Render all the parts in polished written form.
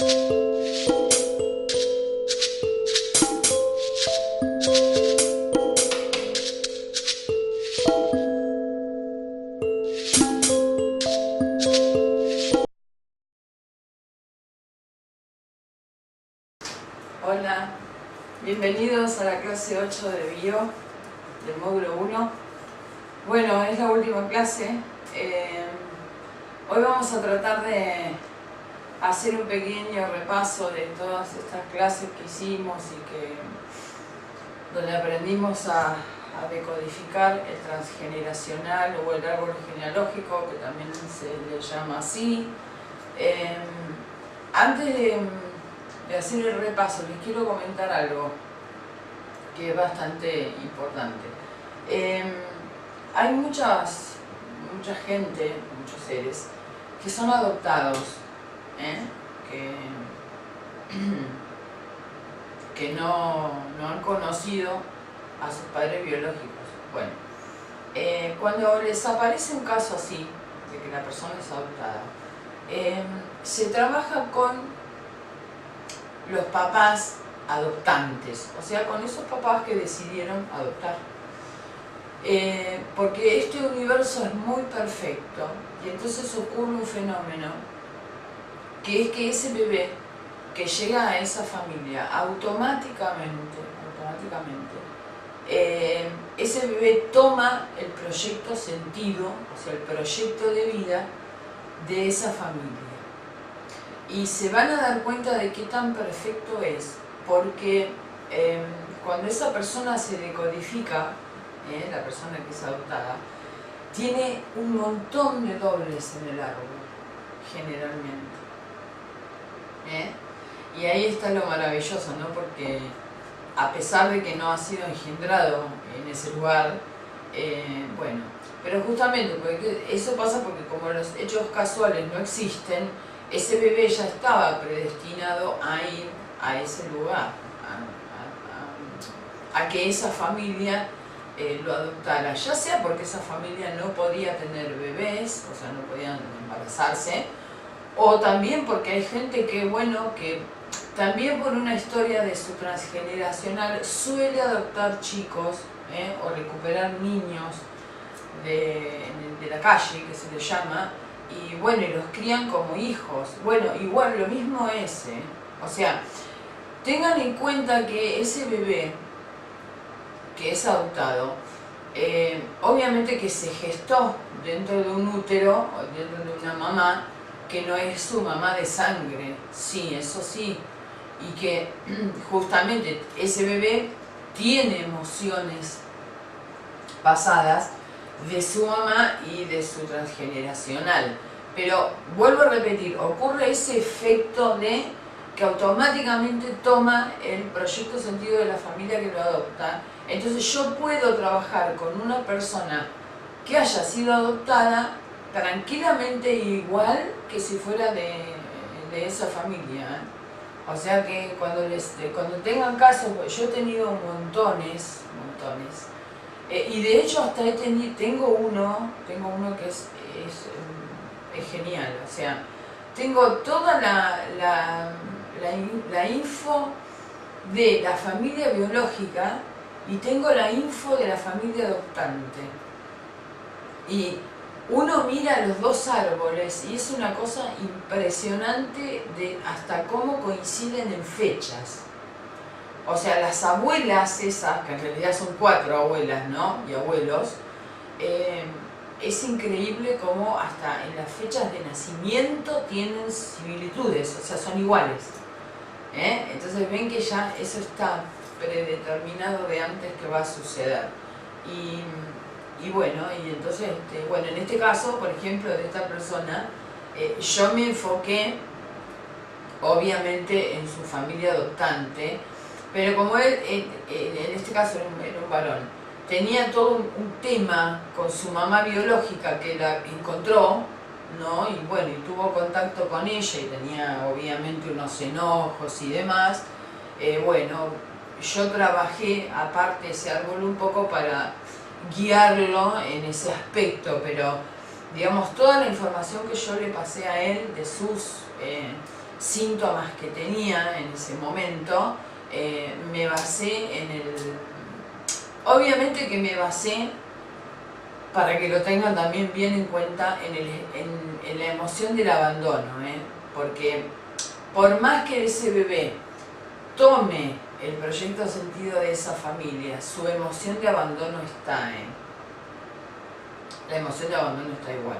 Hola, bienvenidos a la clase 8 de Bio, del módulo 1. Bueno, es la última clase. Hoy vamos a tratar de hacer un pequeño repaso de todas estas clases que hicimos y donde aprendimos a decodificar el transgeneracional o el árbol genealógico, que también se le llama así. Antes de hacer el repaso, les quiero comentar algo que es bastante importante. Hay mucha gente, muchos seres, que son adoptados, que no han conocido a sus padres biológicos. Bueno, cuando les aparece un caso así, de que la persona es adoptada, se trabaja con los papás adoptantes, o sea, con esos papás que decidieron adoptar. Porque este universo es muy perfecto y entonces ocurre un fenómeno que es que ese bebé que llega a esa familia automáticamente, ese bebé toma el proyecto sentido, o sea, el proyecto de vida de esa familia. Y se van a dar cuenta de qué tan perfecto es, porque cuando esa persona se decodifica, la persona que es adoptada, tiene un montón de dobles en el árbol, generalmente. Y ahí está lo maravilloso, ¿no? Porque a pesar de que no ha sido engendrado en ese lugar, bueno, pero justamente porque eso pasa porque como los hechos casuales no existen, ese bebé ya estaba predestinado a ir a ese lugar, a que esa familia lo adoptara, ya sea porque esa familia no podía tener bebés, o sea, no podían embarazarse, o también porque hay gente que, bueno, que también por una historia de su transgeneracional suele adoptar chicos, o recuperar niños de la calle, que se les llama, y bueno, y los crían como hijos. Bueno, igual lo mismo es, o sea, tengan en cuenta que ese bebé que es adoptado, obviamente que se gestó dentro de un útero, o dentro de una mamá, que no es su mamá de sangre, sí, eso sí, y que justamente ese bebé tiene emociones pasadas de su mamá y de su transgeneracional. Pero vuelvo a repetir, ocurre ese efecto de que automáticamente toma el proyecto sentido de la familia que lo adopta. Entonces yo puedo trabajar con una persona que haya sido adoptada tranquilamente igual que si fuera de esa familia. O sea que cuando tengan casos, yo he tenido montones, y de hecho hasta tengo uno que es genial, o sea, tengo toda la info de la familia biológica y tengo la info de la familia adoptante. Y uno mira los dos árboles y es una cosa impresionante de hasta cómo coinciden en fechas. O sea, las abuelas esas, que en realidad son 4 abuelas, ¿no? Y abuelos, es increíble cómo hasta en las fechas de nacimiento tienen similitudes, o sea, son iguales. Entonces ven que ya eso está predeterminado de antes que va a suceder. Y bueno, y entonces, bueno, en este caso, por ejemplo, de esta persona, yo me enfoqué, obviamente, en su familia adoptante, pero como él, en este caso era un varón, tenía todo un tema con su mamá biológica que la encontró, ¿no? Y bueno, y tuvo contacto con ella y tenía obviamente unos enojos y demás. Bueno, yo trabajé aparte ese árbol un poco para guiarlo en ese aspecto, pero digamos toda la información que yo le pasé a él de sus síntomas que tenía en ese momento, me basé en el... Obviamente que me basé, para que lo tengan también bien en cuenta, en la emoción del abandono, porque por más que ese bebé tome el proyecto sentido de esa familia, su emoción de abandono está, la emoción de abandono está igual,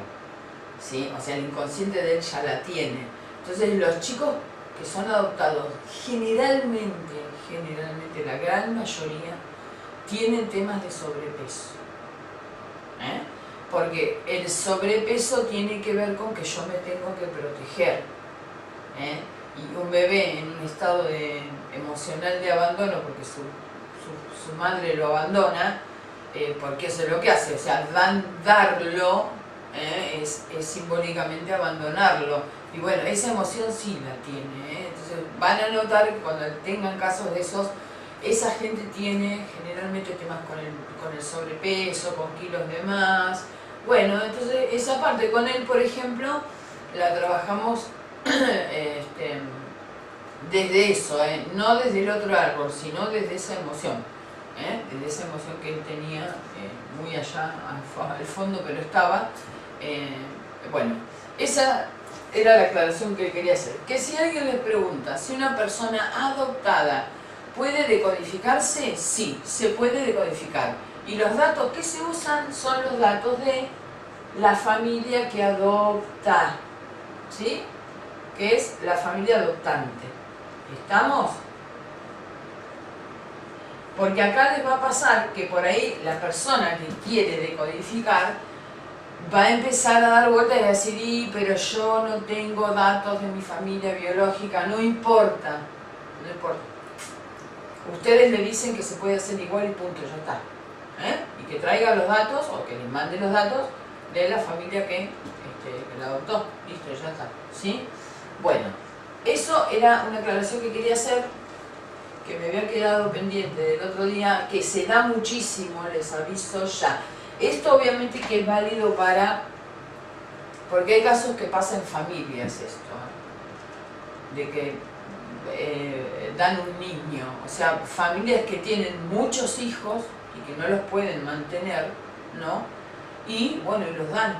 ¿sí? O sea, el inconsciente de él ya la tiene. Entonces los chicos que son adoptados, generalmente la gran mayoría, tienen temas de sobrepeso. Porque el sobrepeso tiene que ver con que yo me tengo que proteger. Y un bebé en un estado emocional de abandono, porque su madre lo abandona, porque eso es lo que hace, o sea, darlo es simbólicamente abandonarlo. Y bueno, esa emoción sí la tiene. Entonces van a notar que cuando tengan casos de esos, esa gente tiene generalmente temas con el sobrepeso, con kilos de más. Bueno, entonces esa parte con él, por ejemplo, la trabajamos desde eso, no desde el otro árbol, sino desde esa emoción. Desde esa emoción que él tenía muy allá al fondo, pero estaba. Bueno, esa era la aclaración que quería hacer. Que si alguien les pregunta si una persona adoptada puede decodificarse, sí, se puede decodificar. Y los datos que se usan son los datos de la familia que adopta, ¿sí? Que es la familia adoptante. ¿Estamos? Porque acá les va a pasar que por ahí la persona que quiere decodificar va a empezar a dar vueltas y a decir, pero yo no tengo datos de mi familia biológica, no importa, no importa. Ustedes le dicen que se puede hacer igual y punto, ya está. Y que traiga los datos, o que les mande los datos de la familia que la adoptó. Listo, ya está. ¿Sí? Bueno, eso era una aclaración que quería hacer, que me había quedado pendiente del otro día, que se da muchísimo, les aviso ya. Esto obviamente que es válido porque hay casos que pasa en familias esto, de que dan un niño, o sea, familias que tienen muchos hijos y que no los pueden mantener, ¿no? Y bueno, y los dan.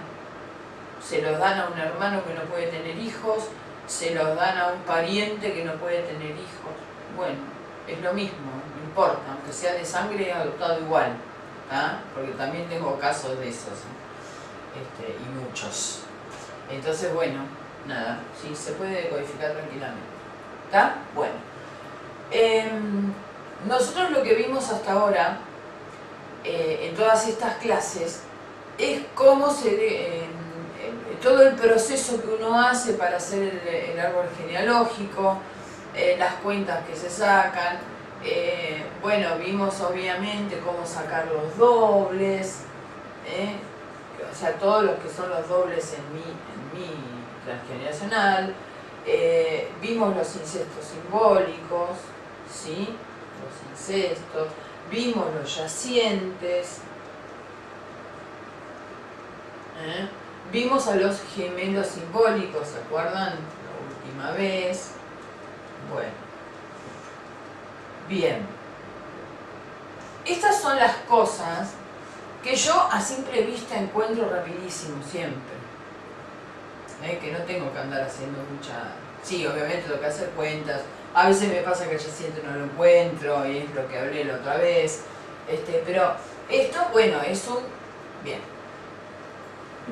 Se los dan a un hermano que no puede tener hijos, se los dan a un pariente que no puede tener hijos. Bueno, es lo mismo, no importa, aunque sea de sangre, adoptado igual, porque también tengo casos de esos, y muchos. Entonces, bueno, nada, sí, se puede decodificar tranquilamente. ¿Está? Bueno. Nosotros lo que vimos hasta ahora, en todas estas clases, es cómo todo el proceso que uno hace para hacer el árbol genealógico, las cuentas que se sacan. Bueno, vimos obviamente cómo sacar los dobles, o sea, todos los que son los dobles en mi transgeneracional. Vimos los incestos simbólicos, ¿sí? Los incestos, vimos los yacientes, vimos a los gemelos simbólicos, ¿se acuerdan? La última vez. Bueno, bien. Estas son las cosas que yo a simple vista encuentro rapidísimo siempre. Que no tengo que andar haciendo mucha... Sí, obviamente tengo que hacer cuentas. A veces me pasa que el yaciente no lo encuentro y es lo que hablé la otra vez. Pero esto, bueno, es un... Bien.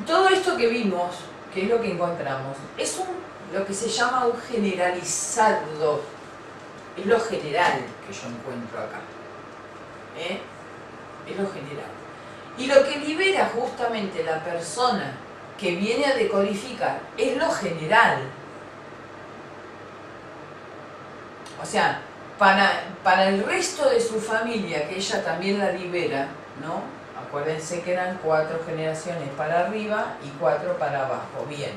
Todo esto que vimos, que es lo que encontramos, es lo que se llama un generalizado. Es lo general que yo encuentro acá. Es lo general. Y lo que libera justamente la persona que viene a decodificar es lo general. O sea, para el resto de su familia, que ella también la libera, ¿no? Acuérdense que eran 4 generaciones para arriba y 4 para abajo. Bien.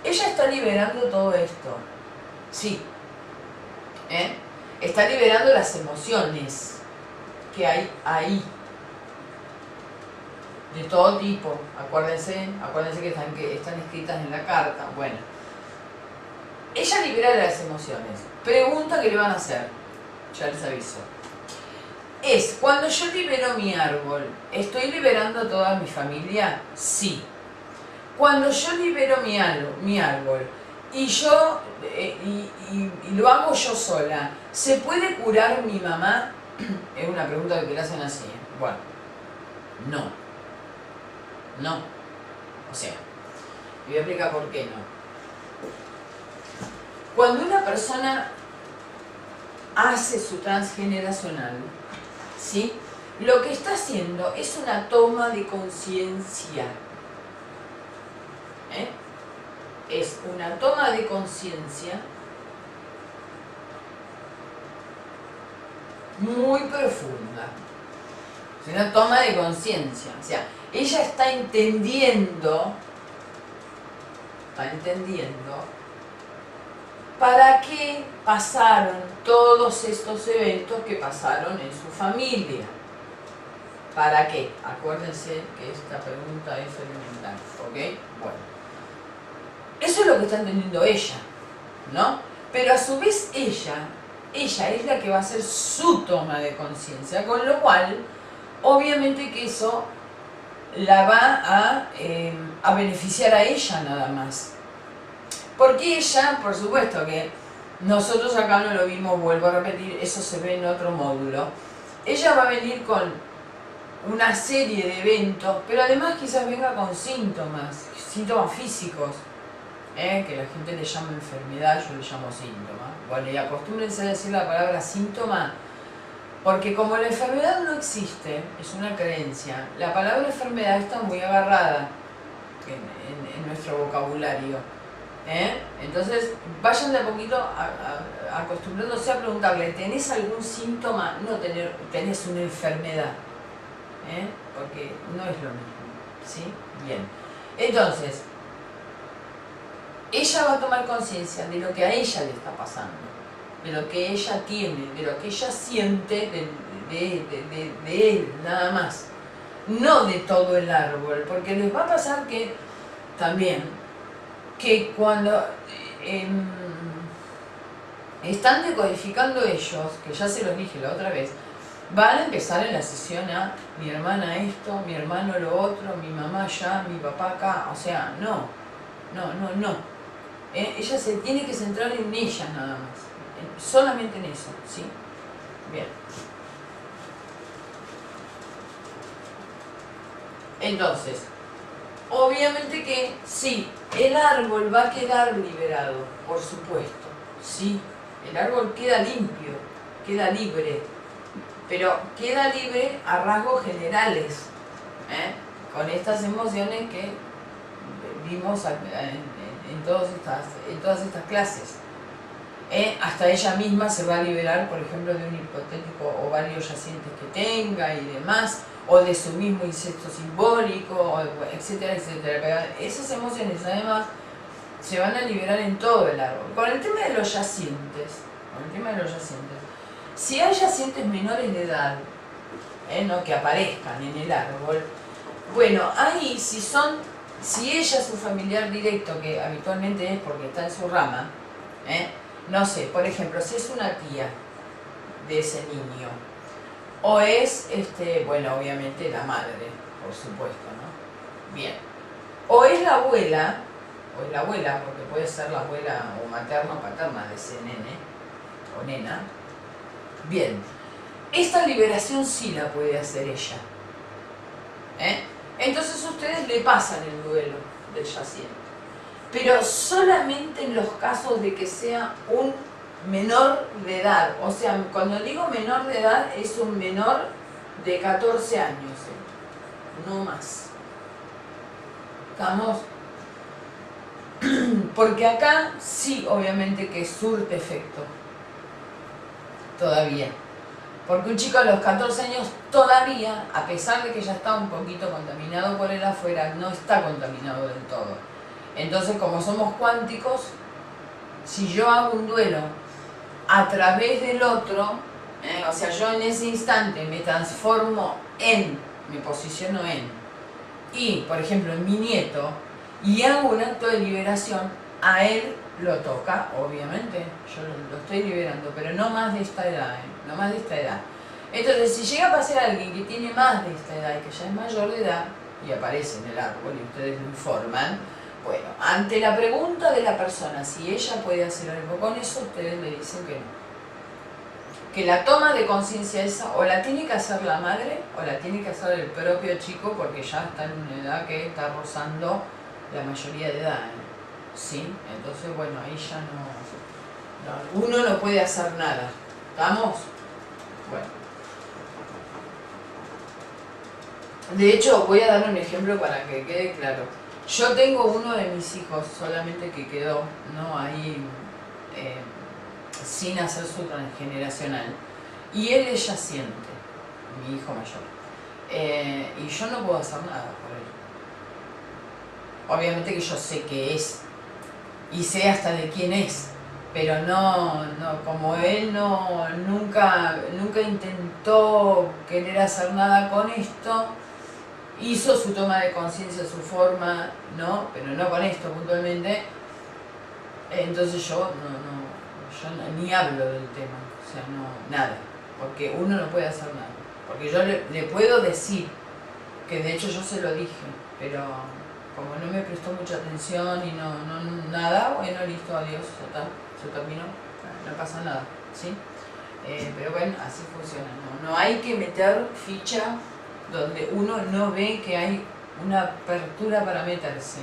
Ella está liberando todo esto. Sí. Está liberando las emociones que hay ahí. De todo tipo. Acuérdense que están escritas en la carta. Bueno. ella libera las emociones. Pregunta qué le van a hacer. Ya les aviso. Es, cuando yo libero mi árbol, ¿estoy liberando a toda mi familia? Sí. Cuando yo libero mi árbol y yo y lo hago yo sola, ¿se puede curar mi mamá? Es una pregunta que le hacen así. Bueno, no. No. O sea, y voy a explicar por qué no. Cuando una persona hace su transgeneracional, ¿sí? Lo que está haciendo es una toma de conciencia. Es una toma de conciencia muy profunda. Es una toma de conciencia. O sea, ella está entendiendo para qué pasaron todos estos eventos que pasaron en su familia. ¿Para qué? Acuérdense que esta pregunta es elemental, ¿ok? Bueno. Eso es lo que está entendiendo ella, ¿no? Pero a su vez ella es la que va a hacer su toma de conciencia, con lo cual, obviamente que eso la va a beneficiar a ella nada más. Porque ella, por supuesto que nosotros acá no lo vimos, vuelvo a repetir, eso se ve en otro módulo. Ella va a venir con una serie de eventos, pero además quizás venga con síntomas físicos, que la gente le llama enfermedad, yo le llamo síntoma. Bueno, y acostúmbrense a decir la palabra síntoma, porque como la enfermedad no existe, es una creencia, la palabra enfermedad está muy agarrada en nuestro vocabulario. Entonces, vayan de a poquito acostumbrándose a preguntarle, ¿tenés algún síntoma? No tenés una enfermedad, porque no es lo mismo, ¿sí? Bien. Entonces, ella va a tomar conciencia de lo que a ella le está pasando, de lo que ella tiene, de lo que ella siente de él, nada más. No de todo el árbol, porque les va a pasar que también, que cuando están decodificando ellos, que ya se los dije la otra vez, van a empezar en la sesión a mi hermana esto, mi hermano lo otro, mi mamá allá, mi papá acá, o sea, no. Ella se tiene que centrar en ella nada más, solamente en eso, ¿sí? Bien. Entonces, obviamente que sí, el árbol va a quedar liberado, por supuesto, sí, el árbol queda limpio, queda libre, pero queda libre a rasgos generales, con estas emociones que vimos en todas estas clases. Hasta ella misma se va a liberar, por ejemplo, de un hipotético ovario yaciente que tenga y demás, o de su mismo incesto simbólico, etcétera, etcétera. Pero esas emociones además se van a liberar en todo el árbol. Con el tema de los yacientes, si hay yacientes menores de edad, no que aparezcan en el árbol, bueno, ahí si ella es su familiar directo, que habitualmente es porque está en su rama, no sé, por ejemplo, si es una tía de ese niño, o es, bueno, obviamente la madre, por supuesto, ¿no? Bien. O es la abuela, porque puede ser la abuela o materna o paterna de ese nene o nena. Bien. Esta liberación sí la puede hacer ella. Entonces ustedes le pasan el duelo del yaciente. Pero solamente en los casos de que sea un menor de edad. O sea, cuando digo menor de edad, es un menor de 14 años. No más. ¿Estamos? Porque acá sí, obviamente que surte efecto. Todavía. Porque un chico a los 14 años todavía, a pesar de que ya está un poquito contaminado por el afuera, no está contaminado del todo. Entonces, como somos cuánticos, si yo hago un duelo a través del otro, o sea, yo en ese instante me transformo me posiciono y, por ejemplo, en mi nieto, y hago un acto de liberación, a él lo toca, obviamente, yo lo estoy liberando, pero no más de esta edad, no más de esta edad. Entonces, si llega a pasar alguien que tiene más de esta edad y que ya es mayor de edad, y aparece en el árbol y ustedes lo informan, bueno, ante la pregunta de la persona si ella puede hacer algo con eso, ustedes le dicen que no. Que la toma de conciencia esa o la tiene que hacer la madre o la tiene que hacer el propio chico porque ya está en una edad que está rozando la mayoría de edad, ¿sí? Entonces, bueno, ahí ya no, uno no puede hacer nada. ¿Estamos? Bueno. De hecho, voy a dar un ejemplo para que quede claro. Yo tengo uno de mis hijos solamente que quedó, ¿no? Ahí sin hacer su transgeneracional. Y él es yaciente, mi hijo mayor. Y yo no puedo hacer nada por él. Obviamente que yo sé qué es. Y sé hasta de quién es. Pero no, como él nunca intentó querer hacer nada con esto, hizo su toma de conciencia, su forma, ¿no? Pero no con esto puntualmente. Entonces yo ni hablo del tema, o sea, nada, porque uno no puede hacer nada. Porque yo le puedo decir, que de hecho yo se lo dije, pero como no me prestó mucha atención y nada, bueno, listo, adiós, ya está, se terminó, no pasa nada, ¿sí? Pero bueno, así funciona, no hay que meter ficha donde uno no ve que hay una apertura para meterse,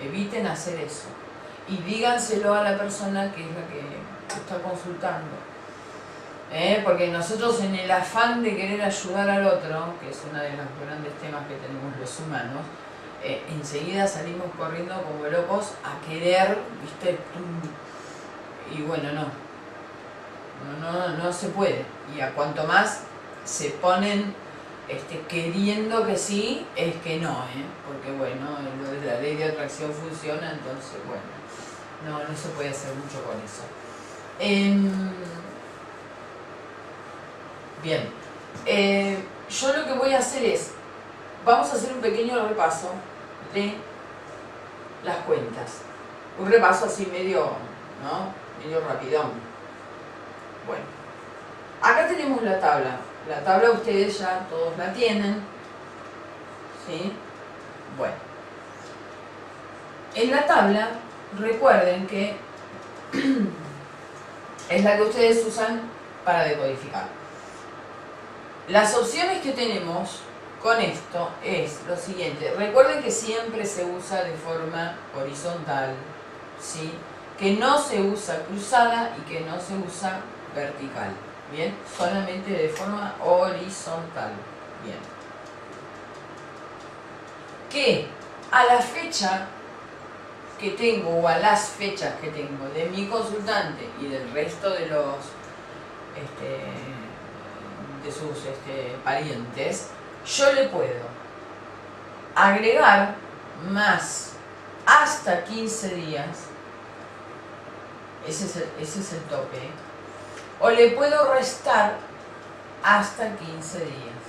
eviten hacer eso. Y díganselo a la persona que es la que está consultando. Porque nosotros en el afán de querer ayudar al otro, que es uno de los grandes temas que tenemos los humanos, enseguida salimos corriendo como locos a querer, ¿viste? Y bueno, no se puede. Y a cuanto más se ponen queriendo que sí, es que no, porque bueno, la ley de atracción funciona, entonces bueno. No se puede hacer mucho con eso. Bien. Yo lo que voy a hacer es, vamos a hacer un pequeño repaso de las cuentas. Un repaso así medio rapidón. Bueno. Acá tenemos la tabla. La tabla ustedes ya todos la tienen. ¿Sí? Bueno. En la tabla, recuerden que es la que ustedes usan para decodificar. Las opciones que tenemos con esto es lo siguiente. Recuerden que siempre se usa de forma horizontal, ¿sí? Que no se usa cruzada y que no se usa vertical. ¿Bien? Solamente de forma horizontal. Bien. Que a la fecha que tengo o a las fechas que tengo de mi consultante y del resto de los de sus parientes, yo le puedo agregar más hasta 15 días, ese es el tope, o le puedo restar hasta 15 días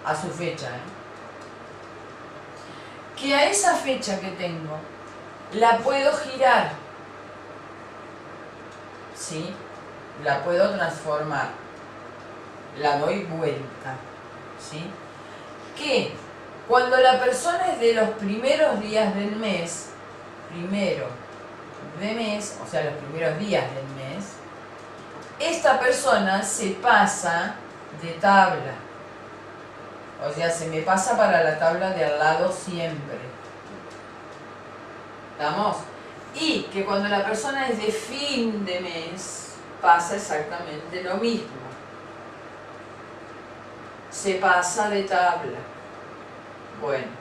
a su fecha, que a esa fecha que tengo la puedo girar, ¿sí? La puedo transformar, la doy vuelta, ¿sí? Que cuando la persona es de los primeros días del mes, o sea, los primeros días del mes, esta persona se pasa de tabla. O sea, se me pasa para la tabla de al lado siempre. ¿Estamos? Y que cuando la persona es de fin de mes, pasa exactamente lo mismo. Se pasa de tabla. Bueno.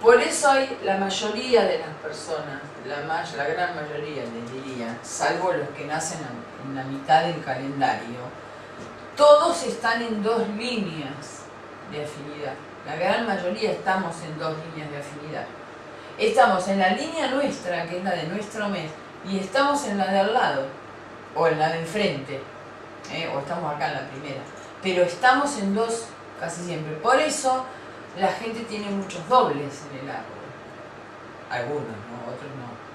Por eso hay la mayoría de las personas, la gran mayoría les diría, salvo los que nacen en la mitad del calendario, todos están en 2 líneas de afinidad. La gran mayoría estamos en 2 líneas de afinidad. Estamos en la línea nuestra, que es la de nuestro mes, y estamos en la de al lado, o en la de enfrente, o estamos acá en la primera. Pero estamos en 2 casi siempre. Por eso la gente tiene muchos dobles en el árbol. Algunos, ¿no? Otros no.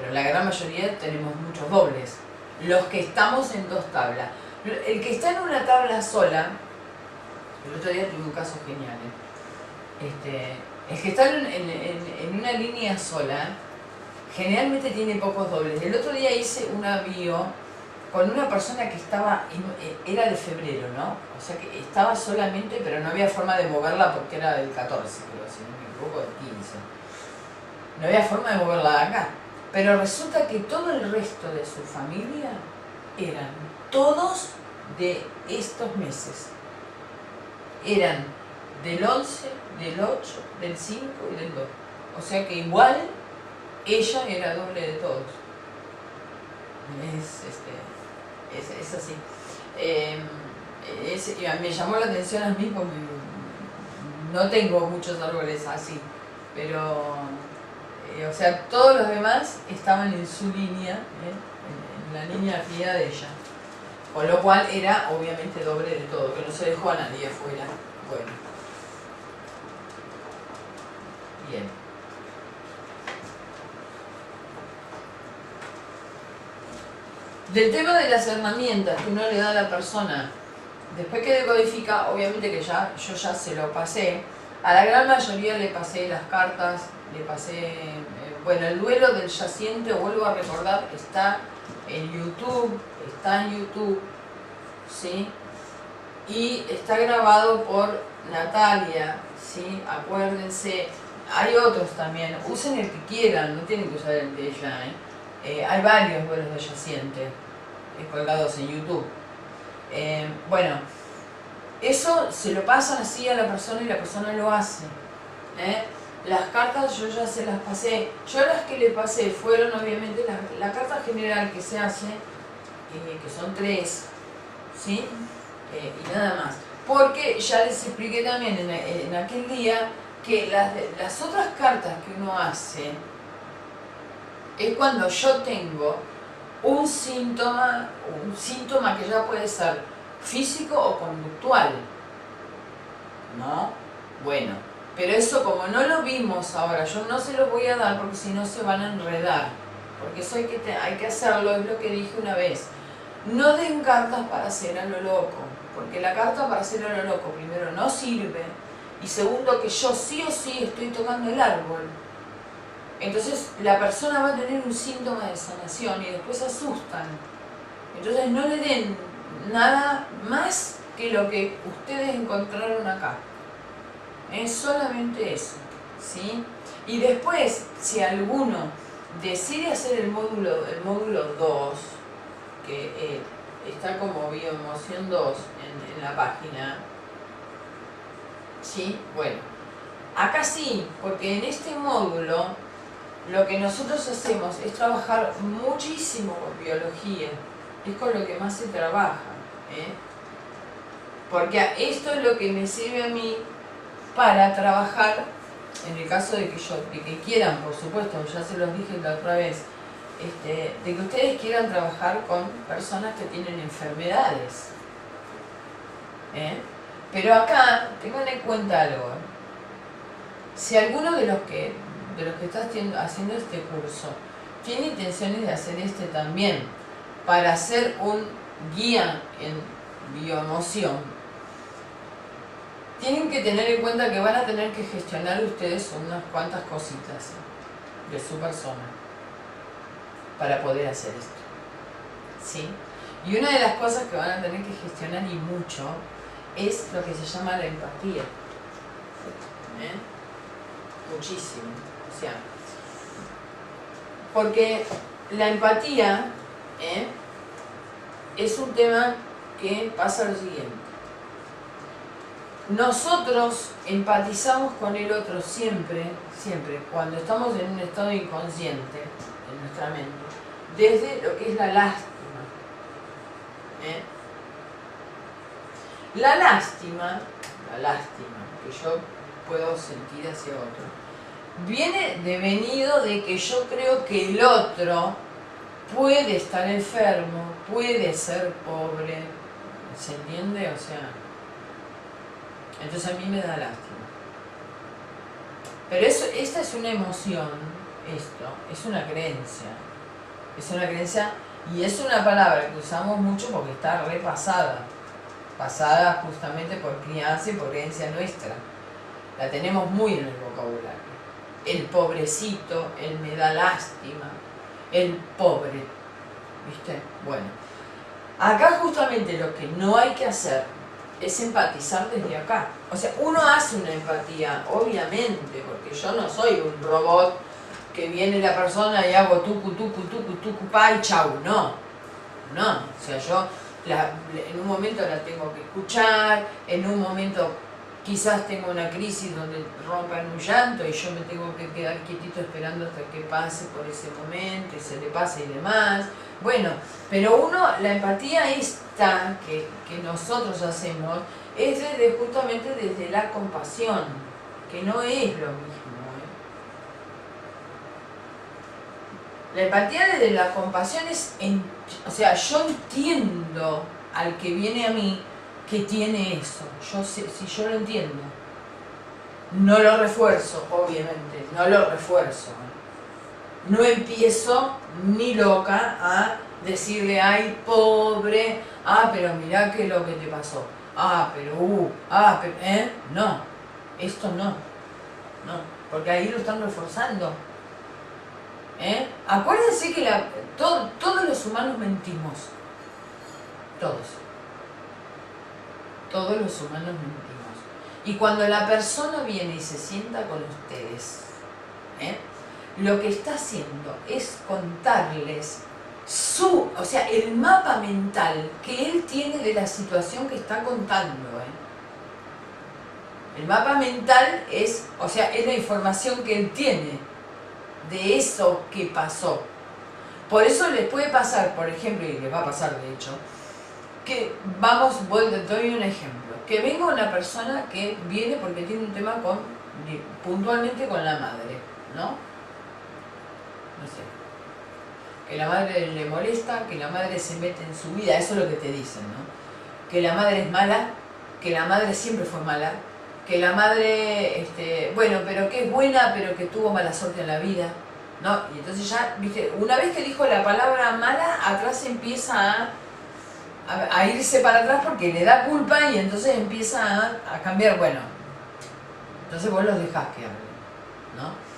pero la gran mayoría tenemos muchos dobles. Los que estamos en dos tablas. El que está en una tabla sola, el otro día tuve un caso genial, el que está en una línea sola, generalmente tiene pocos dobles. El otro día hice una bio con una persona que estaba, era de febrero, ¿no? O sea que estaba solamente, pero no había forma de moverla porque era del 14, creo, si no me equivoco, del 15. No había forma de moverla de acá. Pero resulta que todo el resto de su familia eran todos de estos meses. Eran del 11, del 8, del 5 y del 2. O sea que igual ella era doble de todos. Es así. Me llamó la atención a mí porque no tengo muchos árboles así, pero o sea, todos los demás estaban en su línea, en la línea de afinidad de ella. Con lo cual era obviamente doble de todo, que no se dejó a nadie afuera. Bueno. Bien. Del tema de las herramientas que uno le da a la persona, después que decodifica, obviamente que yo ya se lo pasé. A la gran mayoría le pasé las cartas, le pasé... bueno, el duelo del yaciente, vuelvo a recordar, está en YouTube, ¿sí? Y está grabado por Natalia, ¿sí? Acuérdense, hay otros también, usen el que quieran, no tienen que usar el de ella, hay varios duelos de yaciente colgados en YouTube. Bueno, eso se lo pasan así a la persona y la persona lo hace. Las cartas yo ya se las pasé. Yo las que le pasé fueron obviamente la carta general que se hace, que son 3, ¿sí? Y nada más. Porque ya les expliqué también en aquel día que las otras cartas que uno hace es cuando yo tengo un síntoma que ya puede ser físico o conductual, ¿no? Bueno, pero eso como no lo vimos ahora, yo no se los voy a dar porque si no se van a enredar, porque eso hay que hacerlo, es lo que dije una vez. No den cartas para hacer a lo loco, porque la carta para hacer a lo loco primero no sirve, y segundo que yo sí o sí estoy tocando el árbol. Entonces la persona va a tener un síntoma de sanación y después se asustan. Entonces no le den nada más que lo que ustedes encontraron acá. Es solamente eso, ¿sí? Y después, si alguno decide hacer el módulo 2, que está como Bioemoción 2 en la página, ¿sí? Bueno, acá sí, porque en este módulo lo que nosotros hacemos es trabajar muchísimo con biología, es con lo que más se trabaja, porque esto es lo que me sirve a mí para trabajar, en el caso de que quieran, por supuesto, ya se los dije la otra vez, de que ustedes quieran trabajar con personas que tienen enfermedades. Pero acá, tengan en cuenta algo, si alguno de los que está haciendo este curso tiene intenciones de hacer este también, para hacer un guía en bioemoción, tienen que tener en cuenta que van a tener que gestionar ustedes unas cuantas cositas de su persona para poder hacer esto, ¿sí? Y una de las cosas que van a tener que gestionar y mucho es lo que se llama la empatía. Muchísimo. O sea, porque la empatía es un tema que pasa lo siguiente. Nosotros empatizamos con el otro siempre, cuando estamos en un estado inconsciente, en nuestra mente, desde lo que es la lástima. La lástima que yo puedo sentir hacia otro, viene devenido de que yo creo que el otro puede estar enfermo, puede ser pobre, ¿se entiende? O sea, entonces a mí me da lástima. Pero esta es una emoción, esto es una creencia. Es una creencia y es una palabra que usamos mucho porque está repasada. Pasada justamente por crianza y por creencia nuestra. La tenemos muy en el vocabulario. El pobrecito, el me da lástima, el pobre. ¿Viste? Bueno, acá justamente lo que no hay que hacer es empatizar desde acá. O sea, uno hace una empatía, obviamente, porque yo no soy un robot que viene la persona y hago tucu, tucu, tucu, tucu, pa y chau. No, no. O sea, yo en un momento la tengo que escuchar, en un momento quizás tengo una crisis donde rompa en un llanto y yo me tengo que quedar quietito esperando hasta que pase por ese momento y se le pase y demás. Bueno, pero la empatía esta que nosotros hacemos es justamente desde la compasión, que no es lo mismo. La empatía desde la compasión es, o sea, yo entiendo al que viene a mí que tiene eso. Yo sé, si yo lo entiendo, no lo refuerzo, obviamente, no lo refuerzo. No empiezo ni loca a decirle, ay, pobre, pero mirá qué es lo que te pasó. No, esto no, porque ahí lo están reforzando. Acuérdense que todos los humanos mentimos. Todos los humanos mentimos. Y cuando la persona viene y se sienta con ustedes, lo que está haciendo es contarles o sea, el mapa mental que él tiene de la situación que está contando. El mapa mental es la información que él tiene de eso que pasó. Por eso les puede pasar, por ejemplo, y les va a pasar de hecho, que doy un ejemplo, que venga una persona que viene porque tiene un tema puntualmente con la madre, ¿no? No sé, que la madre le molesta, que la madre se mete en su vida, eso es lo que te dicen, ¿no? Que la madre es mala, que la madre siempre fue mala, que la madre, pero que es buena, pero que tuvo mala suerte en la vida, ¿no? Y entonces ya, viste, una vez que dijo la palabra mala, atrás empieza a irse para atrás porque le da culpa y entonces empieza a cambiar, bueno, entonces vos los dejás que hablen, ¿no?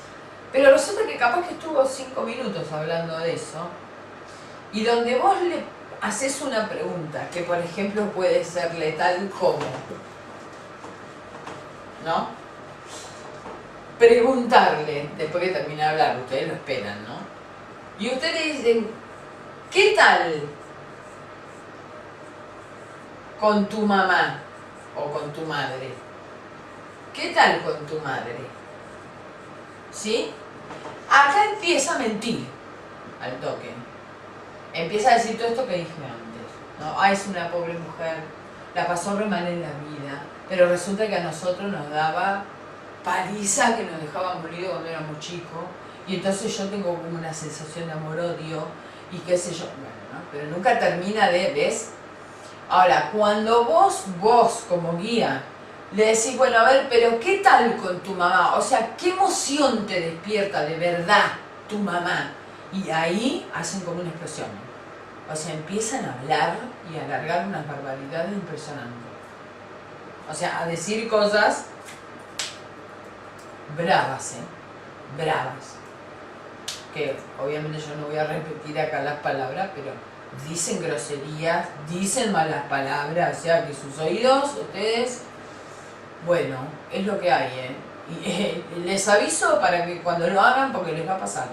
Pero resulta que capaz que estuvo 5 minutos hablando de eso y donde vos le haces una pregunta que por ejemplo puede ser letal como, ¿no? Preguntarle, después que termine de hablar, ustedes lo esperan, ¿no? Y ustedes dicen, ¿qué tal con tu mamá o con tu madre? ¿Qué tal con tu madre? ¿Sí? Acá empieza a mentir al toque. Empieza a decir todo esto que dije antes, ¿no? Es una pobre mujer, la pasó re mal en la vida, pero resulta que a nosotros nos daba paliza, que nos dejaba molido cuando éramos chicos, y entonces yo tengo como una sensación de amor-odio, y qué sé yo, bueno, ¿no? Pero nunca termina ¿ves? Ahora, cuando vos como guía, le decís, bueno, a ver, pero ¿qué tal con tu mamá? O sea, ¿qué emoción te despierta de verdad tu mamá? Y ahí hacen como una explosión. O sea, empiezan a hablar y a alargar unas barbaridades impresionantes. O sea, a decir cosas bravas, bravas. Que obviamente yo no voy a repetir acá las palabras, pero dicen groserías, dicen malas palabras, o sea, que sus oídos, ustedes... Bueno, es lo que hay, Y les aviso para que cuando lo hagan, porque les va a pasar,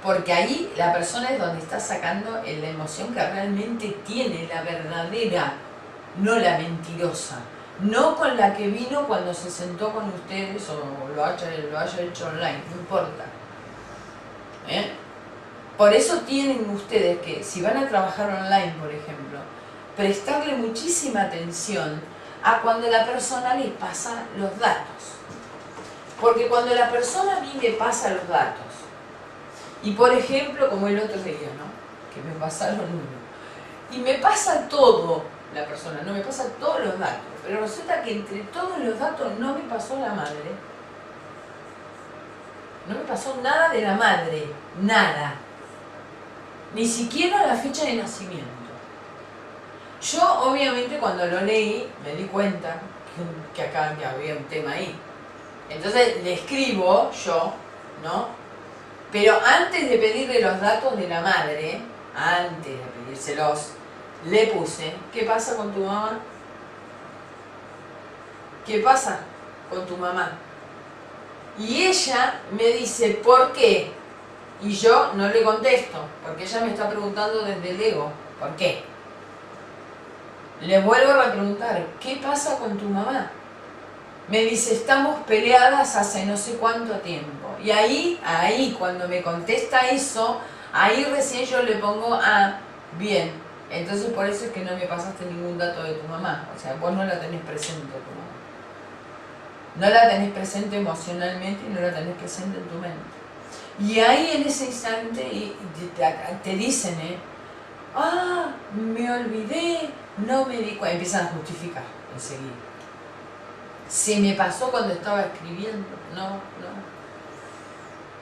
Porque ahí la persona es donde está sacando la emoción que realmente tiene, la verdadera, no la mentirosa. No con la que vino cuando se sentó con ustedes o lo haya hecho online, no importa. Por eso tienen ustedes que, si van a trabajar online, por ejemplo, prestarle muchísima atención a cuando la persona le pasa los datos. Porque cuando la persona a mí me pasa los datos, y por ejemplo, como el otro día, ¿no? Que me pasaron uno, y me pasa todo la persona, no me pasa todos los datos, pero resulta que entre todos los datos no me pasó la madre, no me pasó nada de la madre, nada. ni siquiera la fecha de nacimiento. Yo obviamente cuando lo leí me di cuenta que acá que había un tema ahí. Entonces le escribo yo, ¿no? Pero antes de pedirle los datos de la madre, antes de pedírselos, le puse, ¿qué pasa con tu mamá? ¿Qué pasa con tu mamá? Y ella me dice, ¿por qué? Y yo no le contesto, porque ella me está preguntando desde el ego, ¿por qué? Le vuelvo a preguntar, ¿qué pasa con tu mamá? Me dice, estamos peleadas hace no sé cuánto tiempo. Y ahí cuando me contesta eso, ahí recién yo le pongo, bien, entonces por eso es que no me pasaste ningún dato de tu mamá. O sea, vos no la tenés presente tu mamá. No la tenés presente emocionalmente y no la tenés presente en tu mente. Y ahí en ese instante te dicen, me olvidé, no me di cuenta. Empiezan a justificar enseguida. Se me pasó cuando estaba escribiendo.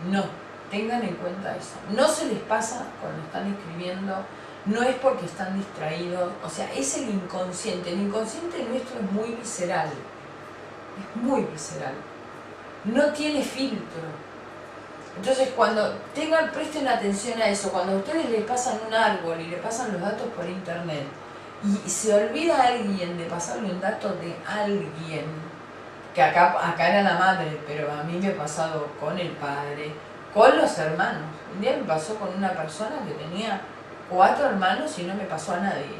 No, tengan en cuenta eso. No se les pasa cuando están escribiendo, no es porque están distraídos, o sea, es el inconsciente. El inconsciente nuestro es muy visceral. Es muy visceral, no tiene filtro. Entonces cuando presten atención a eso, cuando a ustedes les pasan un árbol y le pasan los datos por internet y se olvida alguien de pasarle un dato de alguien, que acá era la madre, pero a mí me ha pasado con el padre, con los hermanos. Un día me pasó con una persona que tenía 4 hermanos y no me pasó a nadie.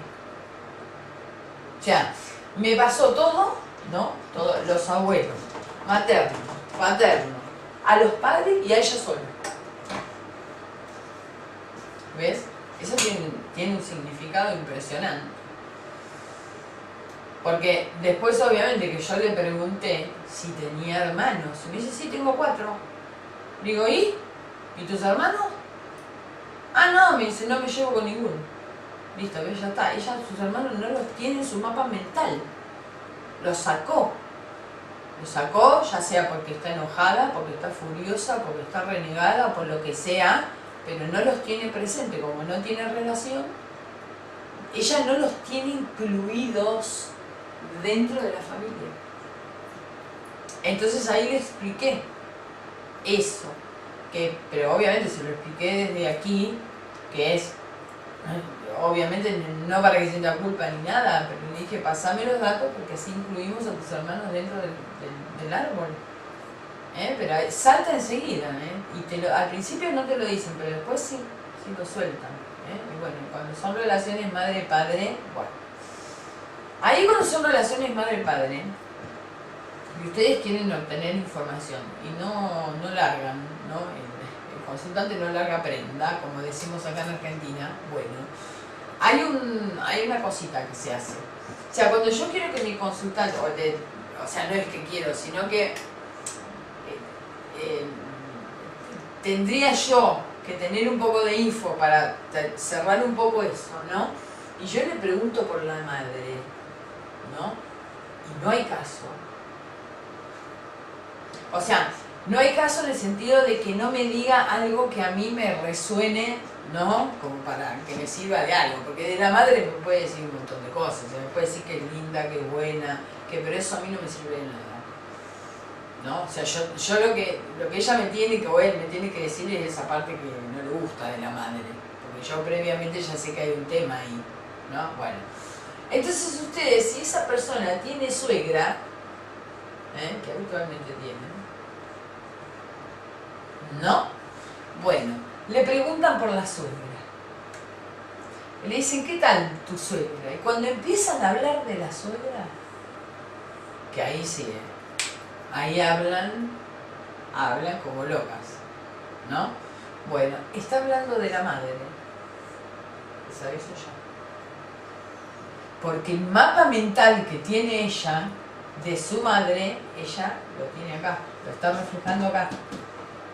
O sea, me pasó todo, ¿no? Todos los abuelos, maternos, paternos, a los padres y a ella sola. ¿Ves? Eso tiene un significado impresionante. Porque después obviamente que yo le pregunté si tenía hermanos. Y me dice, sí, tengo 4. Digo, ¿y? ¿Y tus hermanos? No, me dice, no me llevo con ninguno. Listo, ¿ves? Ya está. Ella, sus hermanos no los tiene en su mapa mental. Los sacó. Los sacó, ya sea porque está enojada, porque está furiosa, porque está renegada, por lo que sea, pero no los tiene presente. Como no tiene relación, ella no los tiene incluidos dentro de la familia. Entonces ahí le expliqué eso, pero obviamente se lo expliqué desde aquí, que es, obviamente no para que sienta culpa ni nada, pero le dije, pasame los datos porque así incluimos a tus hermanos dentro del árbol. Pero salta enseguida, y al principio no te lo dicen, pero después sí lo sueltan. Y bueno, cuando son relaciones madre-padre, bueno. Ahí cuando son relaciones madre-padre, y ustedes quieren obtener información y no largan, ¿no? El consultante no larga prenda, como decimos acá en Argentina, bueno, hay una cosita que se hace. O sea, cuando yo quiero que mi consultante, o sea, no es que quiero, sino que tendría yo que tener un poco de info para cerrar un poco eso, ¿no? Y yo le pregunto por la madre, ¿no? Y no hay caso. O sea, no hay caso en el sentido de que no me diga algo que a mí me resuene, ¿no? Como para que me sirva de algo. Porque de la madre me puede decir un montón de cosas. Me puede decir que es linda, que es buena, pero eso a mí no me sirve de nada. ¿No? O sea, yo lo que ella me tiene que, o él me tiene que decir es esa parte que no le gusta de la madre. Porque yo previamente ya sé que hay un tema ahí, ¿no? Bueno. Entonces ustedes, si esa persona tiene suegra, que habitualmente tienen, ¿no? Bueno, le preguntan por la suegra. Le dicen, ¿qué tal tu suegra? Y cuando empiezan a hablar de la suegra, que ahí sí, ahí hablan como locas, ¿no? Bueno, está hablando de la madre. ¿Sabes ella? Porque el mapa mental que tiene ella de su madre, ella lo tiene acá, lo está reflejando acá.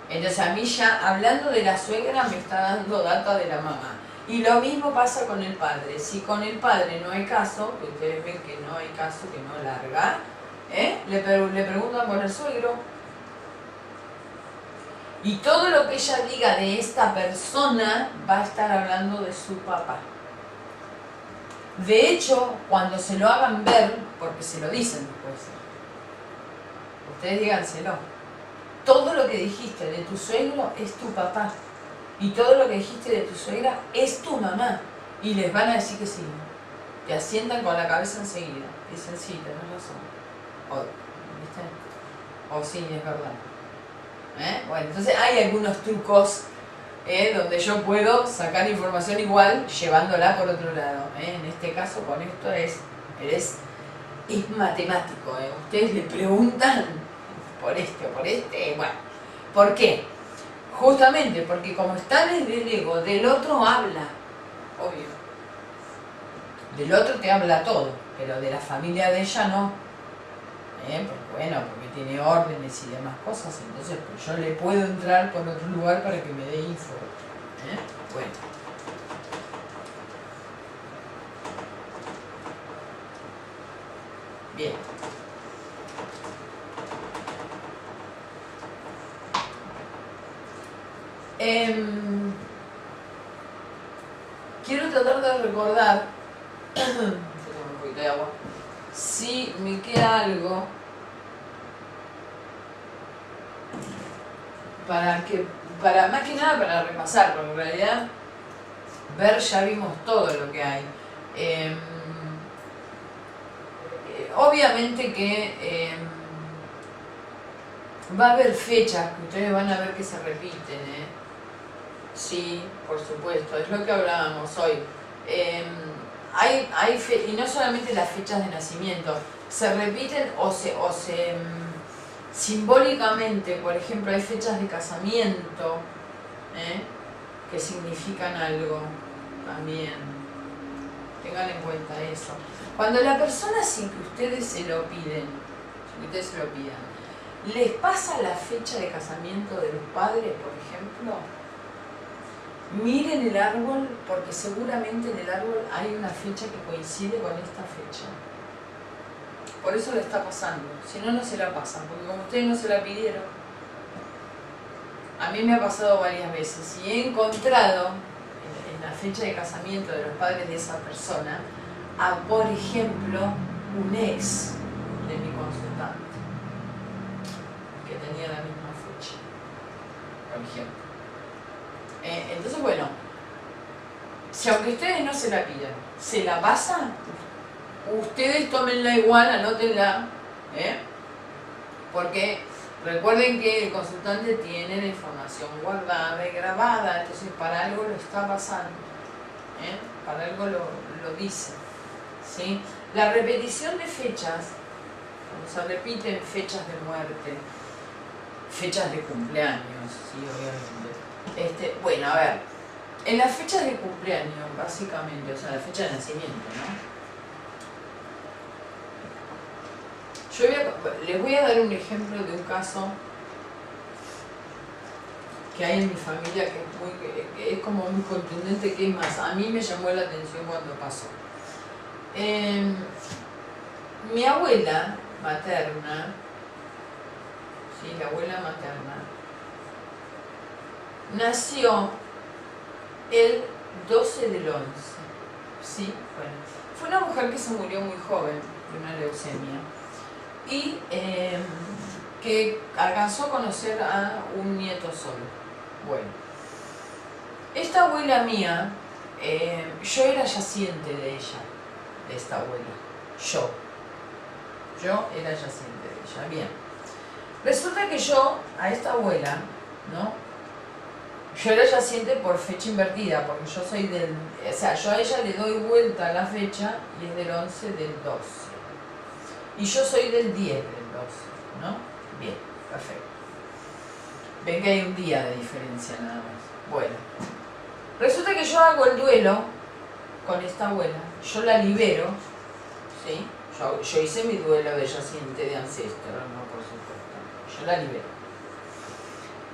Entonces a mí ya, hablando de la suegra, me está dando data de la mamá. Y lo mismo pasa con el padre. Si con el padre no hay caso, que ustedes ven que no hay caso, que no larga, le preguntan por el suegro. Y todo lo que ella diga de esta persona va a estar hablando de su papá. De hecho, cuando se lo hagan ver, porque se lo dicen después, ustedes díganselo, todo lo que dijiste de tu suegro es tu papá. Y todo lo que dijiste de tu suegra es tu mamá. Y les van a decir que sí. Te asientan con la cabeza enseguida. Dicen, sí, tenés razón. O, ¿viste? O sí, es verdad. Bueno, entonces hay algunos trucos donde yo puedo sacar información igual llevándola por otro lado. En este caso, con esto es matemático. Ustedes le preguntan por este o por este. Bueno, ¿por qué? Justamente porque como está desde el ego, del otro habla, obvio. Del otro te habla todo, pero de la familia de ella no. Porque tiene órdenes y demás cosas, entonces pues yo le puedo entrar por otro lugar para que me dé info. Bueno. Bien. Quiero tratar de recordar, un poquito de agua, si me queda algo para más que nada para repasar, porque en realidad ver ya vimos todo lo que hay. Obviamente que va a haber fechas que ustedes van a ver que se repiten, Sí, por supuesto, es lo que hablábamos hoy. Y no solamente las fechas de nacimiento, se repiten o se simbólicamente, por ejemplo, hay fechas de casamiento que significan algo también. Tengan en cuenta eso. Cuando la persona, sin que ustedes se lo pidan, les pasa la fecha de casamiento de los padres, por ejemplo, miren el árbol, porque seguramente en el árbol hay una fecha que coincide con esta fecha. Por eso le está pasando, si no, no se la pasan, porque como ustedes no se la pidieron, a mí me ha pasado varias veces y he encontrado en la fecha de casamiento de los padres de esa persona a, por ejemplo, un ex de mi consultante que tenía la misma fecha, por ejemplo. Entonces, bueno, si aunque ustedes no se la pidan, se la pasan, ustedes tómenla igual, anótenla, porque recuerden que el consultante tiene la información guardada y grabada, entonces para algo lo está pasando, para algo lo dice, ¿sí? La repetición de fechas, cuando se repiten fechas de muerte, fechas de cumpleaños, sí, obviamente. Bueno, a ver, en las fechas de cumpleaños, básicamente, o sea, la fecha de nacimiento, ¿no? Les voy a dar un ejemplo de un caso que hay en mi familia que es como muy contundente, que es más, a mí me llamó la atención cuando pasó. Mi abuela materna, sí, la abuela materna, nació el 12 del 11, ¿sí? Bueno, fue una mujer que se murió muy joven de una leucemia y que alcanzó a conocer a un nieto solo. Bueno, esta abuela mía, yo era yaciente de ella, de esta abuela, yo era yaciente de ella, bien. Resulta que yo, a esta abuela, ¿no? Yo era yaciente por fecha invertida, porque yo soy yo a ella le doy vuelta a la fecha y es del 11 del 12. Y yo soy del 10 del 12, ¿no? Bien, perfecto. Ven que hay un día de diferencia nada más. Bueno, resulta que yo hago el duelo con esta abuela, yo la libero, ¿sí? Yo hice mi duelo de yaciente de ancestro, ¿no? Por supuesto. Yo la libero.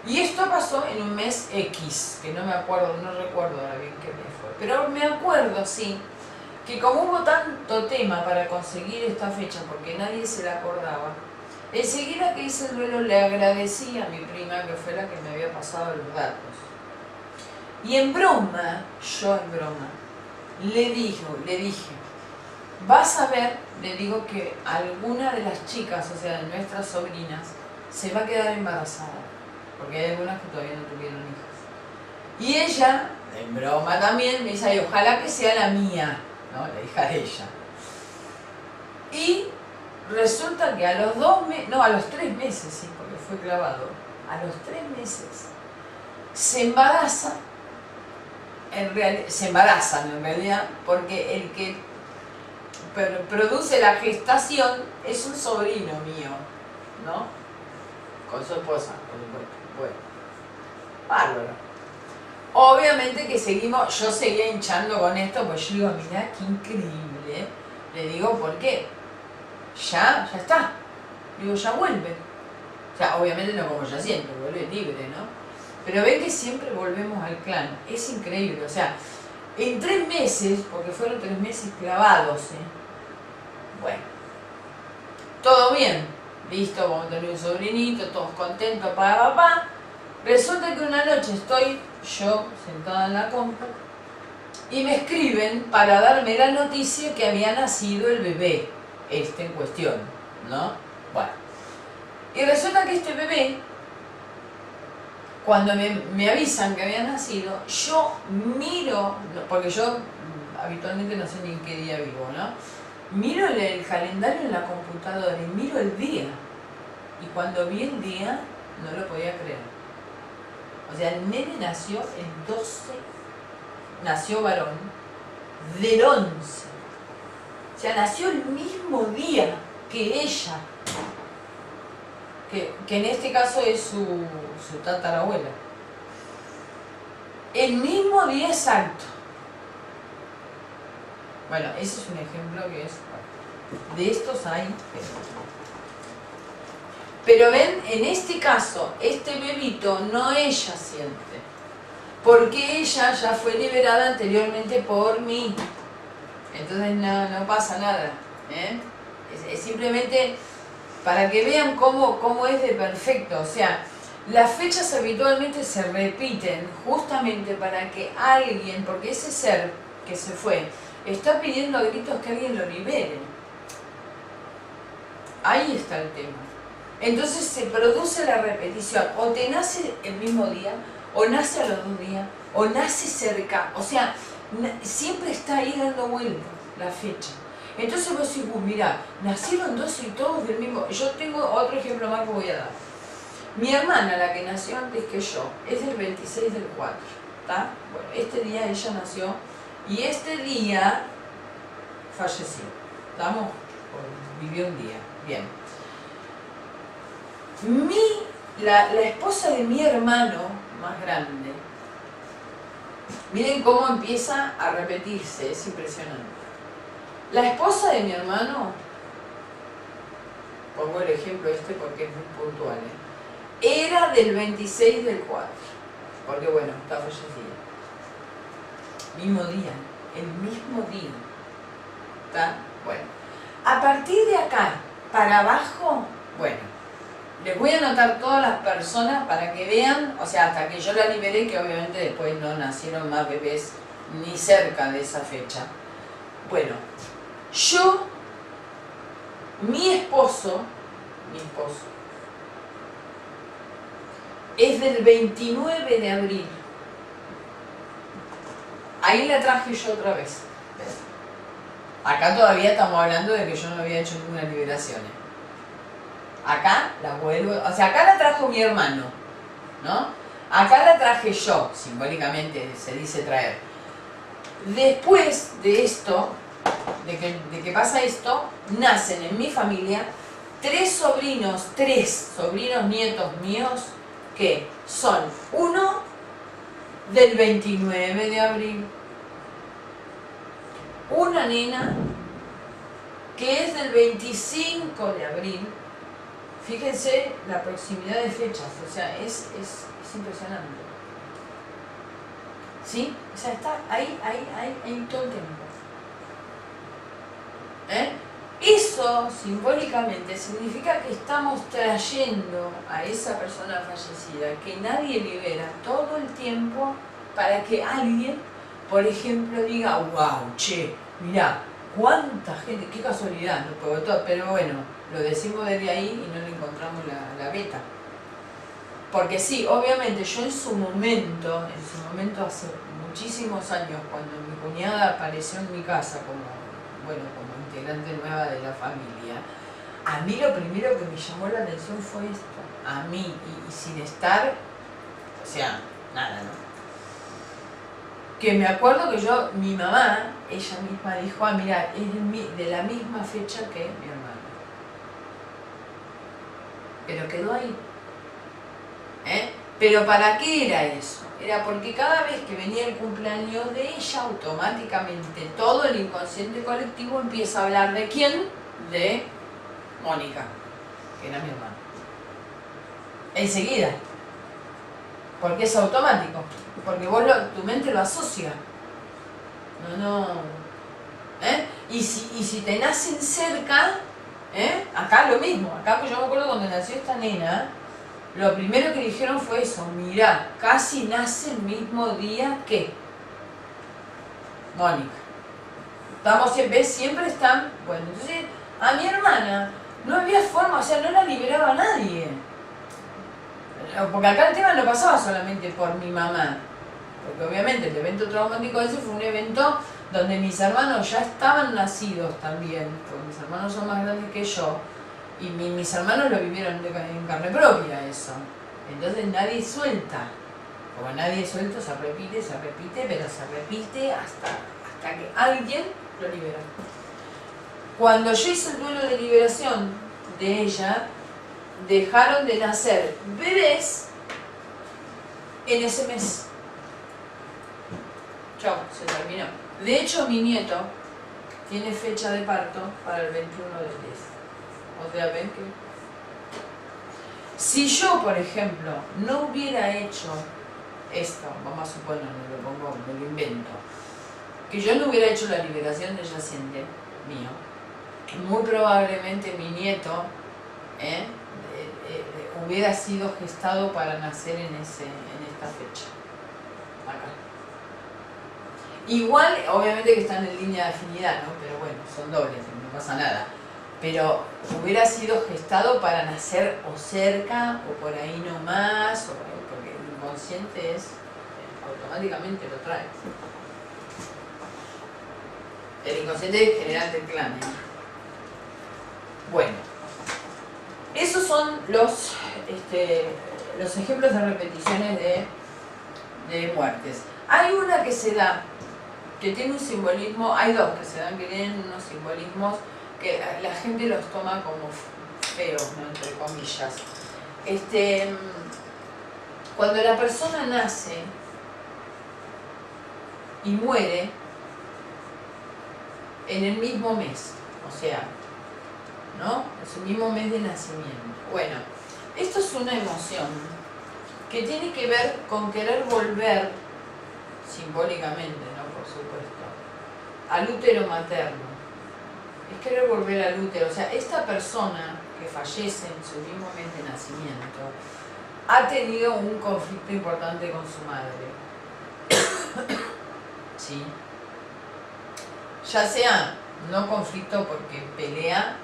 Y esto pasó en un mes X, que no me acuerdo, no recuerdo ahora bien qué mes fue. Pero me acuerdo, sí, que como hubo tanto tema para conseguir esta fecha, porque nadie se la acordaba, Enseguida que hice el duelo le agradecí a mi prima, que fue la que me había pasado los datos. Y en broma, yo en broma, le dije, vas a ver, le digo que alguna de las chicas, o sea, de nuestras sobrinas, se va a quedar embarazada, porque hay algunas que todavía no tuvieron hijas. Y ella, en broma también, me dice, ay, ojalá que sea la mía, ¿no? La hija de ella. Y resulta que a los 2 meses, no, a los 3 meses, sí, porque fue clavado, a los 3 meses se embaraza, se embarazan en realidad, porque el que produce la gestación es un sobrino mío, ¿no? Con su esposa, por supuesto. Bueno, bárbaro. Obviamente que yo seguía hinchando con esto, pues yo digo, mirá qué increíble. Le digo, ¿por qué? Ya está. Digo, ya vuelve. O sea, obviamente no como ya siempre, vuelve libre, ¿no? Pero ven que siempre volvemos al clan. Es increíble, o sea, en 3 meses, porque fueron 3 meses clavados, bueno, todo bien, listo, vamos a tener un sobrinito, todos contentos, papá. Resulta que una noche estoy yo sentada en la compu y me escriben para darme la noticia que había nacido el bebé, en cuestión, ¿no? Bueno, y resulta que este bebé, cuando me avisan que había nacido, yo miro, porque yo habitualmente no sé ni en qué día vivo, ¿no? Miro el calendario en la computadora y miro el día. Y cuando vi el día, no lo podía creer. O sea, el nene nació el 12, nació varón, del 11. O sea, nació el mismo día que ella, que en este caso es su tatarabuela. El mismo día exacto. Bueno, ese es un ejemplo que es... De estos hay... Pero ven, en este caso, este bebito no ella siente, porque ella ya fue liberada anteriormente por mí. Entonces no pasa nada. Es simplemente para que vean cómo es de perfecto. O sea, las fechas habitualmente se repiten justamente para que alguien, porque ese ser que se fue, está pidiendo a gritos que alguien lo libere. Ahí está el tema. Entonces se produce la repetición, o te nace el mismo día, o nace a los 2 días, o nace cerca, o sea, siempre está ahí dando vueltas la fecha. Entonces vos decís, mirá, nacieron 2 y todos del mismo... Yo tengo otro ejemplo más que voy a dar. Mi hermana, la que nació antes que yo, es del 26 del 4, ¿está? Bueno, este día ella nació, y este día falleció, ¿estamos? Vivió un día, bien. La esposa de mi hermano más grande, miren cómo empieza a repetirse, es impresionante. La esposa de mi hermano, pongo el ejemplo porque es muy puntual, era del 26 del 4, porque bueno, está fallecida. Mismo día, el mismo día. ¿Está? Bueno. A partir de acá, para abajo, bueno, les voy a anotar todas las personas para que vean, o sea, hasta que yo la liberé, que obviamente después no nacieron más bebés ni cerca de esa fecha. Bueno, mi esposo, es del 29 de abril. Ahí la traje yo otra vez. Acá todavía estamos hablando de que yo no había hecho ninguna liberación. Acá la vuelvo, o sea, acá la trajo mi hermano, ¿no? Acá la traje yo, simbólicamente se dice traer. Después de esto, de que pasa esto, nacen en mi familia 3 sobrinos nietos míos, que son uno del 29 de abril, una nena que es del 25 de abril. Fíjense la proximidad de fechas, o sea, es impresionante. ¿Sí? O sea, está ahí todo el tiempo. eso simbólicamente significa que estamos trayendo a esa persona fallecida que nadie libera todo el tiempo para que alguien, por ejemplo, diga, wow, che, mirá, cuánta gente, qué casualidad, ¿no? Pero bueno, lo decimos desde ahí y no le encontramos la beta. Porque sí, obviamente yo en su momento hace muchísimos años, cuando mi cuñada apareció en mi casa como integrante nueva de la familia, a mí lo primero que me llamó la atención fue esto, a mí, y sin estar, o sea, nada, ¿no? Que me acuerdo que mi mamá, ella misma dijo, mira, es de la misma fecha que mi hermana. Pero quedó ahí. ¿Pero para qué era eso? Era porque cada vez que venía el cumpleaños de ella, automáticamente todo el inconsciente colectivo empieza a hablar ¿de quién? De Mónica, que era mi hermana. Enseguida. Porque es automático. Porque vos tu mente lo asocia. Y si te nacen cerca, acá lo mismo. Acá pues yo me acuerdo cuando nació esta nena, lo primero que dijeron fue eso, mirá, casi nace el mismo día que Mónica. Siempre están, bueno, entonces a mi hermana no había forma, o sea, no la liberaba nadie. Porque acá el tema no pasaba solamente por mi mamá, porque obviamente el evento traumático ese fue un evento donde mis hermanos ya estaban nacidos también, porque mis hermanos son más grandes que yo, y mis hermanos lo vivieron en carne propia eso. Entonces nadie suelta. Como nadie suelta, se repite, pero se repite hasta que alguien lo libera. Cuando yo hice el duelo de liberación de ella, dejaron de nacer bebés en ese mes. Chao, se terminó. De hecho, mi nieto tiene fecha de parto para el 21 del 10. O sea, ven que... Si yo, por ejemplo, no hubiera hecho esto, vamos a suponer, me lo invento, que yo no hubiera hecho la liberación del yaciente mío, muy probablemente mi nieto hubiera sido gestado para nacer en esta fecha. Acá. Igual, obviamente que están en línea de afinidad, ¿no? Pero bueno, son dobles, no pasa nada. Pero hubiera sido gestado para nacer o cerca, o por ahí nomás, porque el inconsciente automáticamente lo trae. El inconsciente es general del clan. Bueno, esos son los ejemplos de repeticiones de muertes. Hay una que se da, que tiene un simbolismo, hay dos que se dan que tienen unos simbolismos que la gente los toma como feos, ¿no? Entre comillas. Cuando la persona nace y muere en el mismo mes, o sea, ¿no? Es el mismo mes de nacimiento. Bueno, esto es una emoción que tiene que ver con querer volver, simbólicamente, ¿no? Por supuesto, al útero materno. Es querer volver al útero. O sea, esta persona que fallece en su mismo mes de nacimiento ha tenido un conflicto importante con su madre. ¿Sí? Ya sea no conflicto porque pelea,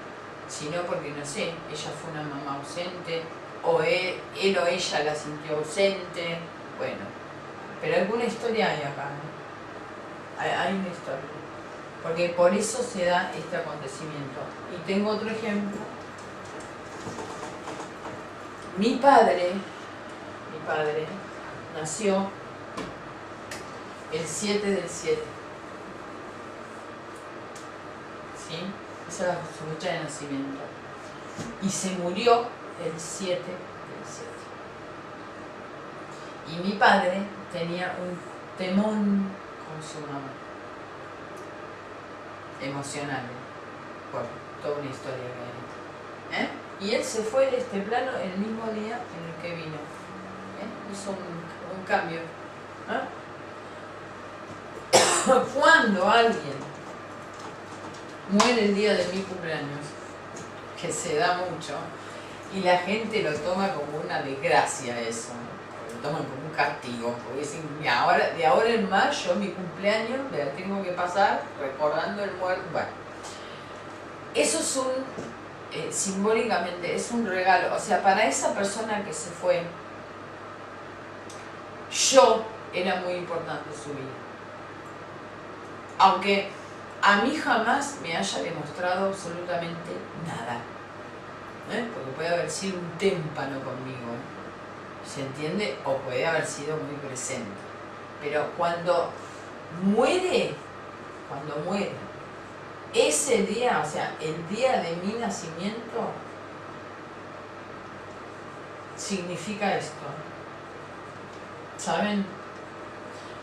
sino porque, no sé, ella fue una mamá ausente, o él o ella la sintió ausente, bueno, pero alguna historia hay acá, ¿no? Hay una historia, porque por eso se da este acontecimiento. Y tengo otro ejemplo. Mi padre nació el 7 del 7. ¿Sí? Esa era su fecha de nacimiento. Y se murió el 7 del 7. Y mi padre tenía un temón con su mamá. Emocional. Por toda una historia que hay. Y él se fue de este plano el mismo día en el que vino. Hizo un cambio. Cuando alguien muere el día de mi cumpleaños, que se da mucho, y la gente lo toma como una desgracia eso, lo toman como un castigo, porque dicen, "Mira, ahora, de ahora en más yo mi cumpleaños la tengo que pasar recordando el muerto". Bueno, eso es simbólicamente, es un regalo, o sea, para esa persona que se fue, yo era muy importante en su vida. Aunque a mí jamás me haya demostrado absolutamente nada. Porque puede haber sido un témpano conmigo, ¿se entiende? O puede haber sido muy presente. Pero cuando muere, ese día, o sea, el día de mi nacimiento, significa esto. ¿Saben?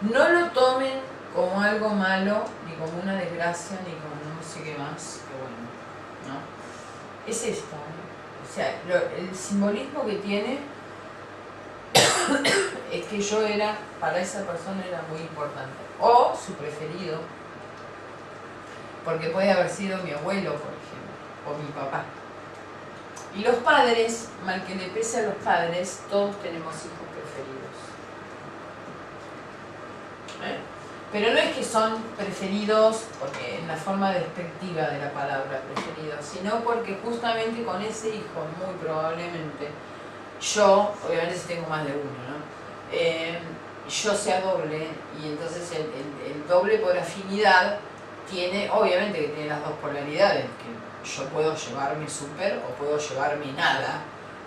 No lo tomen como algo malo, ni como una desgracia, ni como no sé qué más, que bueno, ¿no? Es esto, ¿no? O sea, el simbolismo que tiene es que yo era, para esa persona era muy importante, o su preferido, porque puede haber sido mi abuelo, por ejemplo, o mi papá. Y los padres, mal que le pese a los padres, todos tenemos hijos preferidos. Pero no es que son preferidos porque en la forma despectiva de la palabra preferidos, sino porque justamente con ese hijo, muy probablemente, yo, obviamente si tengo más de uno, ¿no? Yo sea doble, y entonces el doble por afinidad tiene, obviamente que tiene las dos polaridades, que yo puedo llevarme súper o puedo llevarme nada,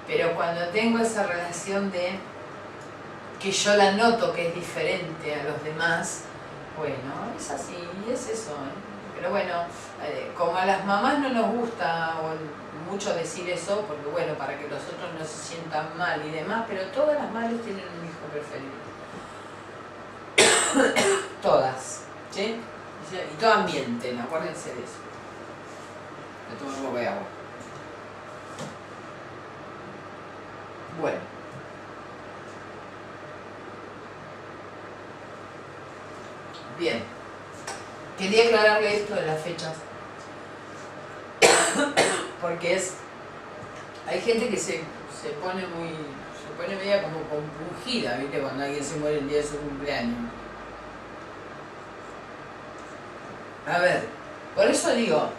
pero cuando tengo esa relación de que yo la noto que es diferente a los demás, bueno, es así, es eso, Pero bueno, como a las mamás no nos gusta mucho decir eso, porque bueno, para que los otros no se sientan mal y demás, pero todas las madres tienen un hijo preferido. Todas, ¿sí? Y todo ambiente, ¿no? Acuérdense de eso. Le tomo un poco de agua. Bueno. Bien. Quería aclararle esto de las fechas. Porque hay gente que se pone media como compungida, ¿viste? Cuando alguien se muere el día de su cumpleaños. A ver, por eso digo,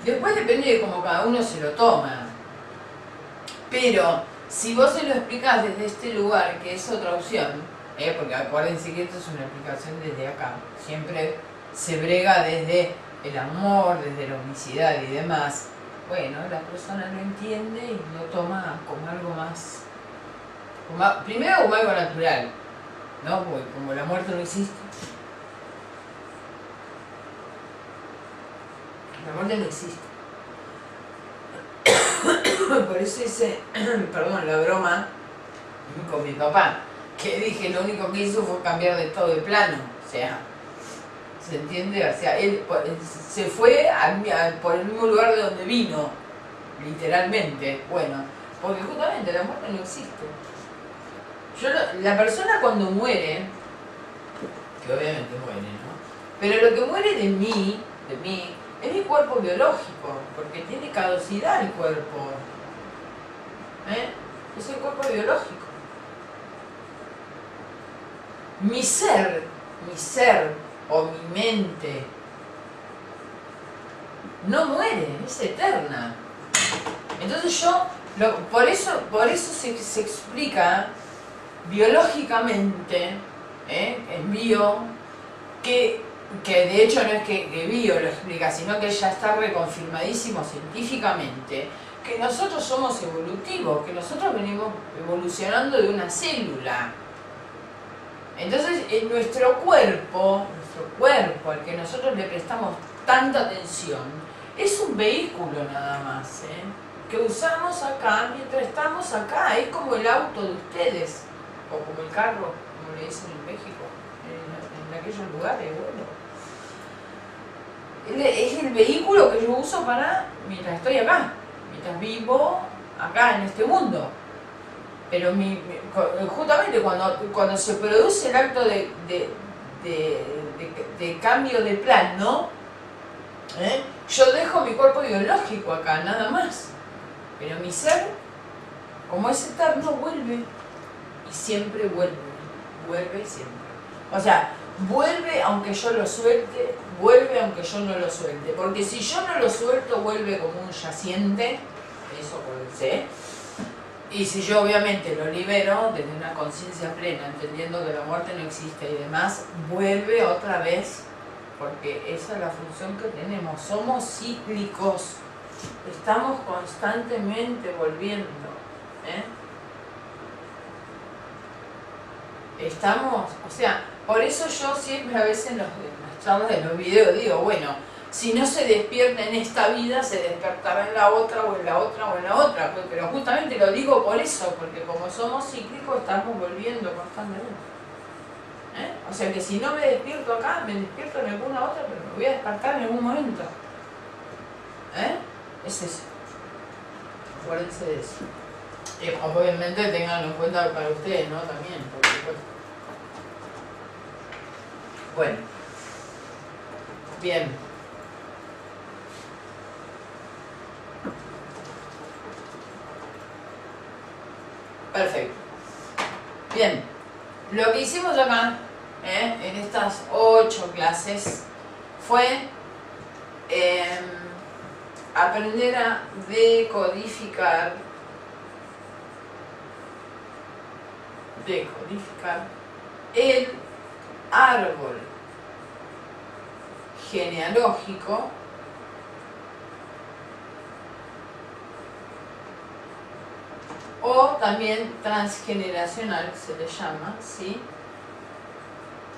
después depende de cómo cada uno se lo toma. Pero si vos se lo explicás desde este lugar, que es otra opción, porque acuérdense que esto es una explicación desde acá, siempre se brega desde el amor, desde la unicidad y demás, bueno, la persona lo entiende y lo toma como algo más, primero como algo natural, ¿no? Porque como la muerte no existe, la muerte no existe. Por eso hice, perdón, la broma con mi papá, que dije lo único que hizo fue cambiar de todo de plano, o sea, ¿se entiende? O sea, él se fue por el mismo lugar de donde vino, literalmente, bueno, porque justamente la muerte no existe. La persona cuando muere, que obviamente muere, ¿no? Pero lo que muere de mí, es mi cuerpo biológico, porque tiene caducidad el cuerpo. Es el cuerpo biológico. Mi ser o mi mente no muere, es eterna. Entonces por eso se explica biológicamente, en bio, que de hecho no es que bio lo explica, sino que ya está reconfirmadísimo científicamente, que nosotros somos evolutivos, que nosotros venimos evolucionando de una célula. Entonces, en nuestro cuerpo, al que nosotros le prestamos tanta atención, es un vehículo nada más, que usamos acá mientras estamos acá. Es como el auto de ustedes, o como el carro, como le dicen en México, en aquellos lugares, bueno. Es el vehículo que yo uso mientras estoy acá, mientras vivo acá en este mundo. Pero justamente cuando se produce el acto de cambio de plan, ¿no? Yo dejo mi cuerpo biológico acá, nada más. Pero mi ser, como es eterno, vuelve. Y siempre vuelve. Vuelve siempre. O sea, vuelve aunque yo lo suelte, vuelve aunque yo no lo suelte. Porque si yo no lo suelto, vuelve como un yaciente. Eso puede ser. Y si yo obviamente lo libero desde una conciencia plena, entendiendo que la muerte no existe y demás, vuelve otra vez. Porque esa es la función que tenemos. Somos cíclicos. Estamos constantemente volviendo. Estamos, o sea, por eso yo siempre a veces en las charlas de los videos digo, bueno, si no se despierta en esta vida, se despertará en la otra, o en la otra, o en la otra. Pero justamente lo digo por eso, porque como somos cíclicos, estamos volviendo constantemente. O sea que si no me despierto acá, me despierto en alguna otra, pero me voy a despertar en algún momento. Es eso. Acuérdense de eso. Y obviamente tenganlo en cuenta para ustedes, ¿no? También, por supuesto. Bueno. Bien. Perfecto. Bien. Lo que hicimos acá, en estas 8 clases, fue aprender a decodificar el árbol genealógico o también transgeneracional se le llama, ¿sí?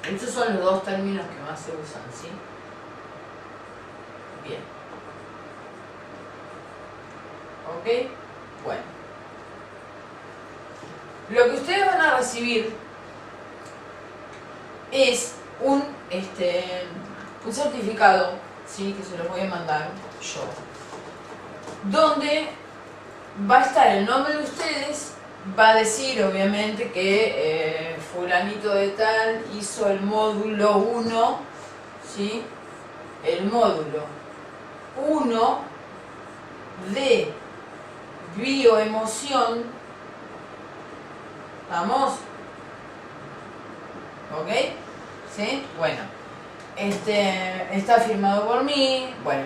Estos son los dos términos que más se usan, ¿sí? Bien. ¿Ok? Bueno. Lo que ustedes van a recibir es un certificado, ¿sí? Que se los voy a mandar yo, donde va a estar el nombre de ustedes, va a decir obviamente que fulanito de tal hizo el módulo 1, ¿sí? El módulo 1 de bioemoción. ¿Vamos? ¿Ok? ¿Sí? Bueno. Está firmado por mí. Bueno.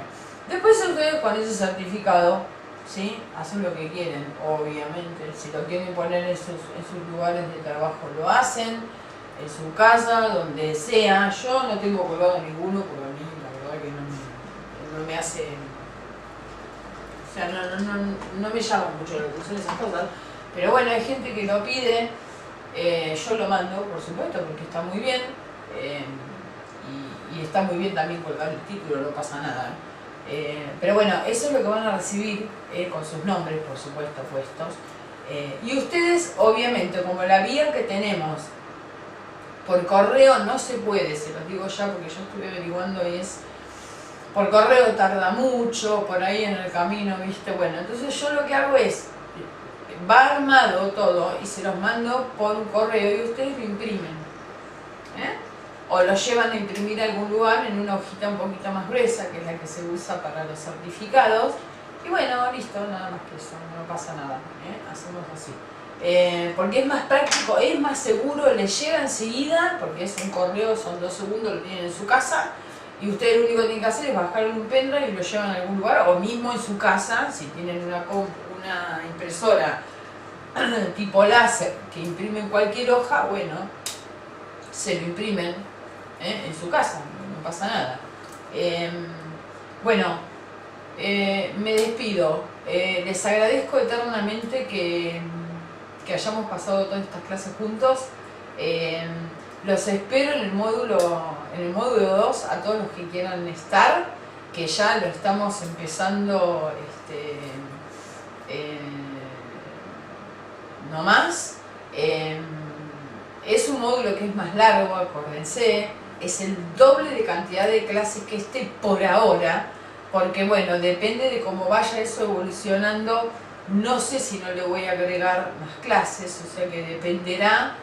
Después ustedes con ese certificado, ¿sí? Hacen lo que quieren, obviamente. Si lo quieren poner en sus lugares de trabajo, lo hacen. En su casa, donde sea. Yo no tengo colgado ninguno, porque a mí la verdad que no me hace... O sea, no me llama mucho la atención esas cosas. Pero bueno, hay gente que lo pide, yo lo mando, por supuesto, porque está muy bien, y está muy bien también colgar el título, no pasa nada. Pero bueno, eso es lo que van a recibir, con sus nombres, por supuesto, puestos. Y ustedes, obviamente, como la vía que tenemos por correo no se puede, se los digo ya porque yo estuve averiguando y es... Por correo tarda mucho, por ahí en el camino, ¿viste? Bueno, entonces yo lo que hago es... Va armado todo y se los mando por un correo y ustedes lo imprimen. O lo llevan a imprimir a algún lugar en una hojita un poquito más gruesa, que es la que se usa para los certificados. Y bueno, listo, nada más que eso, no pasa nada. Hacemos así. Porque es más práctico, es más seguro, les llega enseguida, porque es un correo, son 2 segundos, lo tienen en su casa. Y ustedes lo único que tienen que hacer es bajar un pendrive y lo llevan a algún lugar, o mismo en su casa, si tienen una impresora tipo láser que imprimen cualquier hoja, bueno, se lo imprimen en su casa, no pasa nada. Bueno, me despido. Les agradezco eternamente que hayamos pasado todas estas clases juntos. Los espero en el módulo 2 a todos los que quieran estar, que ya lo estamos empezando no más. Es un módulo que es más largo, acuérdense, es el doble de cantidad de clases que por ahora, porque bueno, depende de cómo vaya eso evolucionando, no sé si no le voy a agregar más clases, o sea que dependerá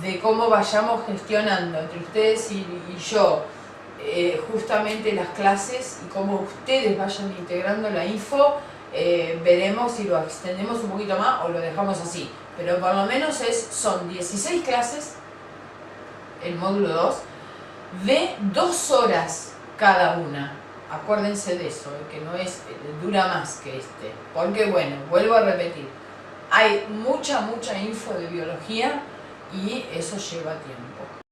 de cómo vayamos gestionando entre ustedes y yo justamente las clases y cómo ustedes vayan integrando la info. veremos si lo extendemos un poquito más o lo dejamos así. Pero por lo menos son 16 clases, el módulo 2, de 2 horas cada una. Acuérdense de eso, que no dura más que este. Porque bueno, vuelvo a repetir, hay mucha info de biología y eso lleva tiempo.